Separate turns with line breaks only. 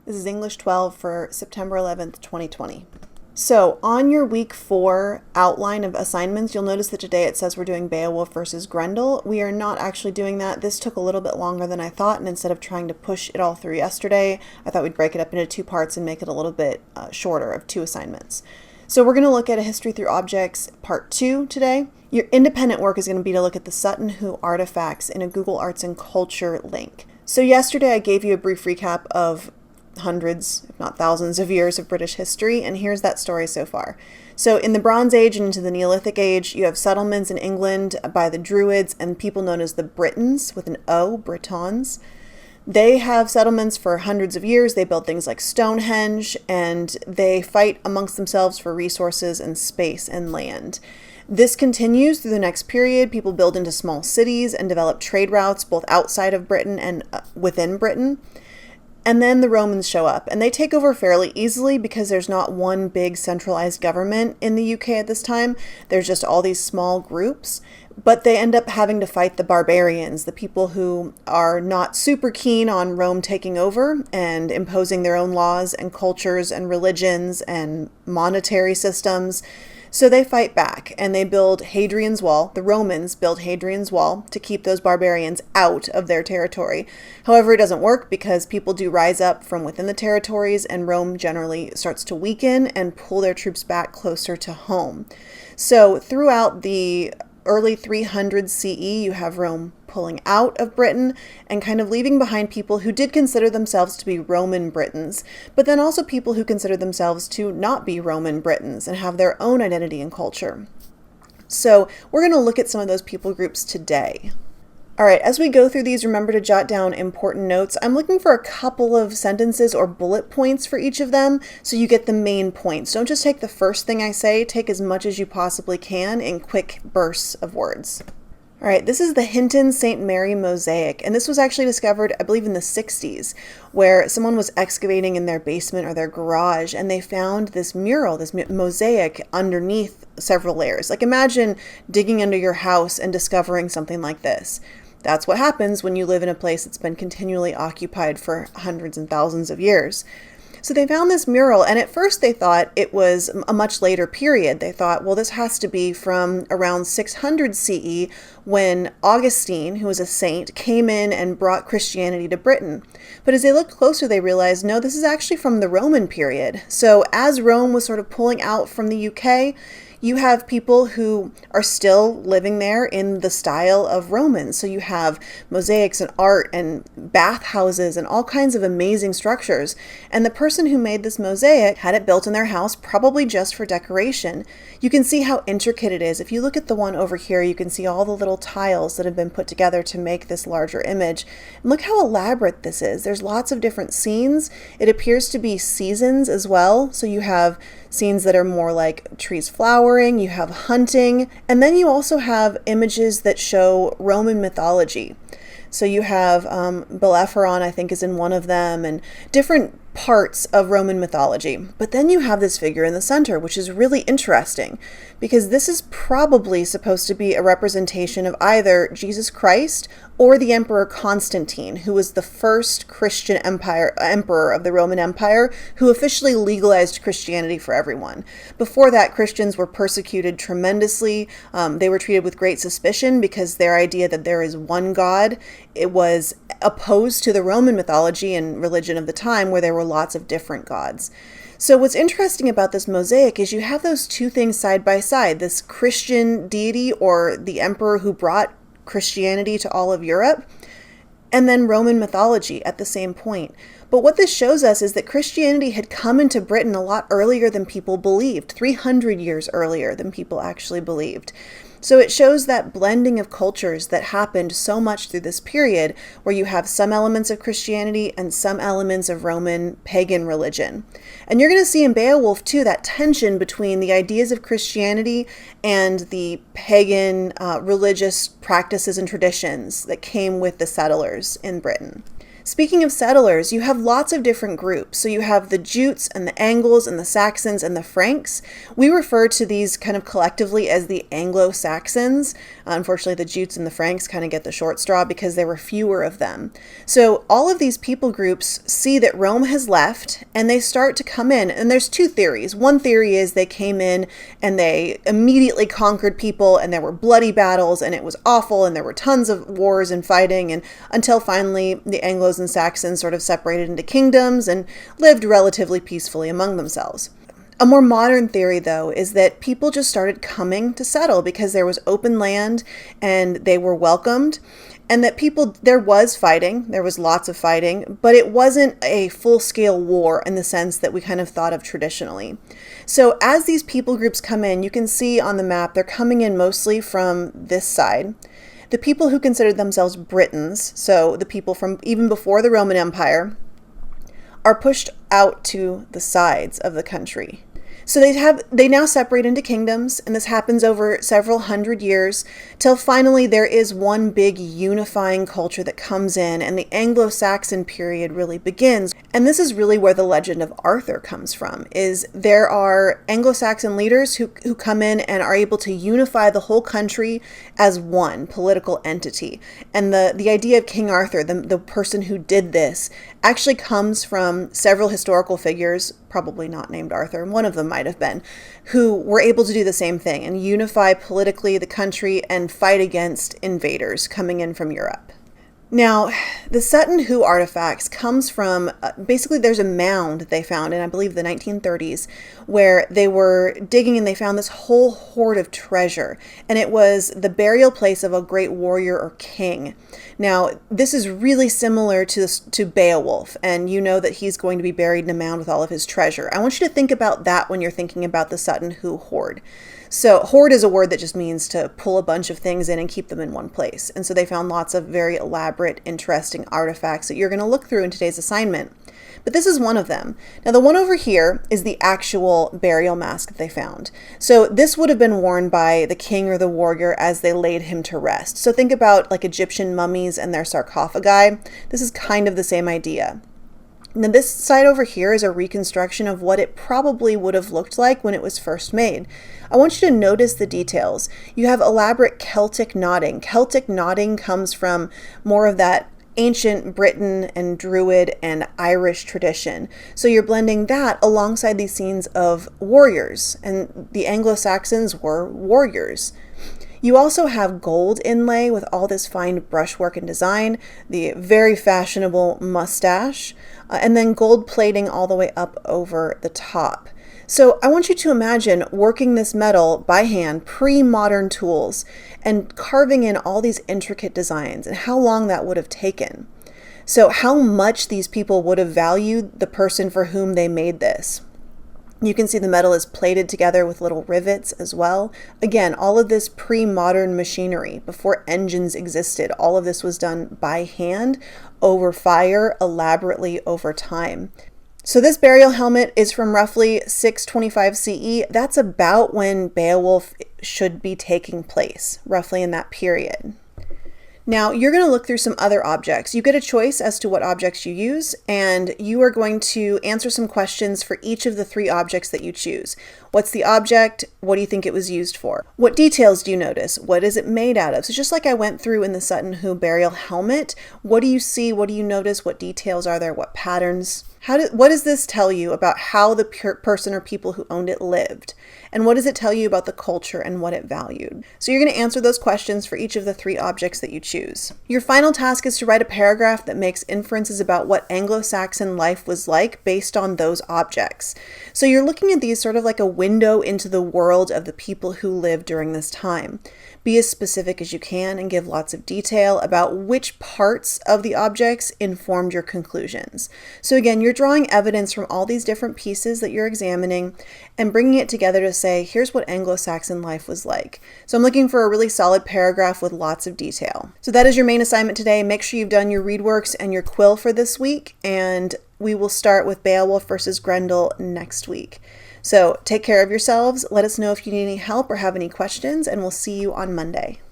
This is English 12 for September 11th, 2020. So, on your week 4 outline of assignments, you'll notice that today it says we're doing Beowulf versus Grendel. We are not actually doing that. This took a little bit longer than I thought, and instead of trying to push it all through yesterday, I thought we'd break it up into 2 parts and make it a little bit shorter of 2 assignments. So, we're going to look at a History Through Objects Part 2 today. Your independent work is going to be to look at the Sutton Hoo artifacts in a Google Arts and Culture link. So, yesterday I gave you a brief recap of hundreds, if not thousands of years of British history, and here's that story so far. So in the Bronze Age and into the Neolithic Age, you have settlements in England by the Druids and people known as the Britons, with an O, Britons. They have settlements for hundreds of years. They build things like Stonehenge, and they fight amongst themselves for resources and space and land. This continues through the next period. People build into small cities and develop trade routes both outside of Britain and within Britain. And then the Romans show up, and they take over fairly easily because there's not one big centralized government in the UK at this time. There's just all these small groups, but they end up having to fight the barbarians, the people who are not super keen on Rome taking over and imposing their own laws and cultures and religions and monetary systems. So they fight back and they build Hadrian's Wall. The Romans build Hadrian's Wall to keep those barbarians out of their territory. However, it doesn't work because people do rise up from within the territories, and Rome generally starts to weaken and pull their troops back closer to home. So throughout the early 300s CE, you have Rome pulling out of Britain and kind of leaving behind people who did consider themselves to be Roman Britons, but then also people who consider themselves to not be Roman Britons and have their own identity and culture. So we're going to look at some of those people groups today. All right, as we go through these, remember to jot down important notes. I'm looking for a couple of sentences or bullet points for each of them so you get the main points. Don't just take the first thing I say, take as much as you possibly can in quick bursts of words. All right, this is the Hinton St. Mary mosaic, and this was actually discovered, I believe, in the 60s, where someone was excavating in their basement or their garage, and they found this mural, this mosaic underneath several layers. Like, imagine digging under your house and discovering something like this. That's what happens when you live in a place that's been continually occupied for hundreds and thousands of years. So they found this mural, and at first they thought it was a much later period. They thought, well, this has to be from around 600 CE when Augustine, who was a saint, came in and brought Christianity to Britain. But as they looked closer, they realized, no, this is actually from the Roman period. So as Rome was sort of pulling out from the UK, you have people who are still living there in the style of Romans. So you have mosaics and art and bathhouses and all kinds of amazing structures. And the person who made this mosaic had it built in their house, probably just for decoration. You can see how intricate it is. If you look at the one over here, you can see all the little tiles that have been put together to make this larger image. And look how elaborate this is. There's lots of different scenes. It appears to be seasons as well. So you have scenes that are more like trees flowering, you have hunting, and then you also have images that show Roman mythology. So you have Bellerophon, I think, is in one of them, and different parts of Roman mythology. But then you have this figure in the center, which is really interesting, because this is probably supposed to be a representation of either Jesus Christ or the Emperor Constantine, who was the first Christian emperor of the Roman Empire, who officially legalized Christianity for everyone. Before that, Christians were persecuted tremendously. They were treated with great suspicion because their idea that there is one God, it was opposed to the Roman mythology and religion of the time, where there were lots of different gods. So what's interesting about this mosaic is you have those two things side by side, this Christian deity or the emperor who brought Christianity to all of Europe, and then Roman mythology at the same point. But what this shows us is that Christianity had come into Britain a lot earlier than people believed, 300 years earlier than people actually believed. So it shows that blending of cultures that happened so much through this period, where you have some elements of Christianity and some elements of Roman pagan religion. And you're going to see in Beowulf, too, that tension between the ideas of Christianity and the pagan religious practices and traditions that came with the settlers in Britain. Speaking of settlers, you have lots of different groups. So you have the Jutes and the Angles and the Saxons and the Franks. We refer to these kind of collectively as the Anglo-Saxons. Unfortunately, the Jutes and the Franks kind of get the short straw because there were fewer of them. So all of these people groups see that Rome has left and they start to come in. And there's two theories. One theory is they came in and they immediately conquered people and there were bloody battles and it was awful and there were tons of wars and fighting, and until finally the Anglos and Saxons sort of separated into kingdoms and lived relatively peacefully among themselves. A more modern theory, though, is that people just started coming to settle because there was open land and they were welcomed, and that there was fighting, there was lots of fighting, but it wasn't a full-scale war in the sense that we kind of thought of traditionally. So as these people groups come in, you can see on the map, they're coming in mostly from this side. The people who considered themselves Britons, so the people from even before the Roman Empire, are pushed out to the sides of the country. So they now separate into kingdoms, and this happens over several hundred years, till finally there is one big unifying culture that comes in, and the Anglo-Saxon period really begins. And this is really where the legend of Arthur comes from, is there are Anglo-Saxon leaders who come in and are able to unify the whole country as one political entity. And the idea of King Arthur, the person who did this, actually comes from several historical figures, probably not named Arthur, one of them might have been, who were able to do the same thing and unify politically the country and fight against invaders coming in from Europe. Now, the Sutton Hoo artifacts comes from, basically there's a mound they found in, I believe, the 1930s, where they were digging and they found this whole hoard of treasure. And it was the burial place of a great warrior or king. Now, this is really similar to Beowulf, and you know that he's going to be buried in a mound with all of his treasure. I want you to think about that when you're thinking about the Sutton Hoo hoard. So hoard is a word that just means to pull a bunch of things in and keep them in one place. And so they found lots of very elaborate, interesting artifacts that you're going to look through in today's assignment. But this is one of them. Now the one over here is the actual burial mask that they found. So this would have been worn by the king or the warrior as they laid him to rest. So think about like Egyptian mummies and their sarcophagi. This is kind of the same idea. Now this side over here is a reconstruction of what it probably would have looked like when it was first made. I want you to notice the details. You have elaborate Celtic knotting. Celtic knotting comes from more of that ancient Briton and Druid and Irish tradition. So you're blending that alongside these scenes of warriors, and the Anglo-Saxons were warriors. You also have gold inlay with all this fine brushwork and design, the very fashionable mustache, and then gold plating all the way up over the top. So I want you to imagine working this metal by hand, pre-modern tools, and carving in all these intricate designs and how long that would have taken. So how much these people would have valued the person for whom they made this. You can see the metal is plated together with little rivets as well. Again, all of this pre-modern machinery, before engines existed, all of this was done by hand, over fire, elaborately over time. So this burial helmet is from roughly 625 CE. That's about when Beowulf should be taking place, roughly in that period. Now, you're going to look through some other objects. You get a choice as to what objects you use, and you are going to answer some questions for each of the 3 objects that you choose. What's the object? What do you think it was used for? What details do you notice? What is it made out of? So just like I went through in the Sutton Hoo burial helmet, what do you see? What do you notice? What details are there? What patterns? What does this tell you about how the person or people who owned it lived? And what does it tell you about the culture and what it valued? So you're going to answer those questions for each of the 3 objects that you choose. Your final task is to write a paragraph that makes inferences about what Anglo-Saxon life was like based on those objects. So you're looking at these sort of like a window into the world of the people who lived during this time. Be as specific as you can and give lots of detail about which parts of the objects informed your conclusions. So again, you're drawing evidence from all these different pieces that you're examining and bringing it together to say, here's what Anglo-Saxon life was like. So I'm looking for a really solid paragraph with lots of detail. So that is your main assignment today. Make sure you've done your ReadWorks and your quill for this week, and we will start with Beowulf versus Grendel next week. So take care of yourselves. Let us know if you need any help or have any questions, and we'll see you on Monday.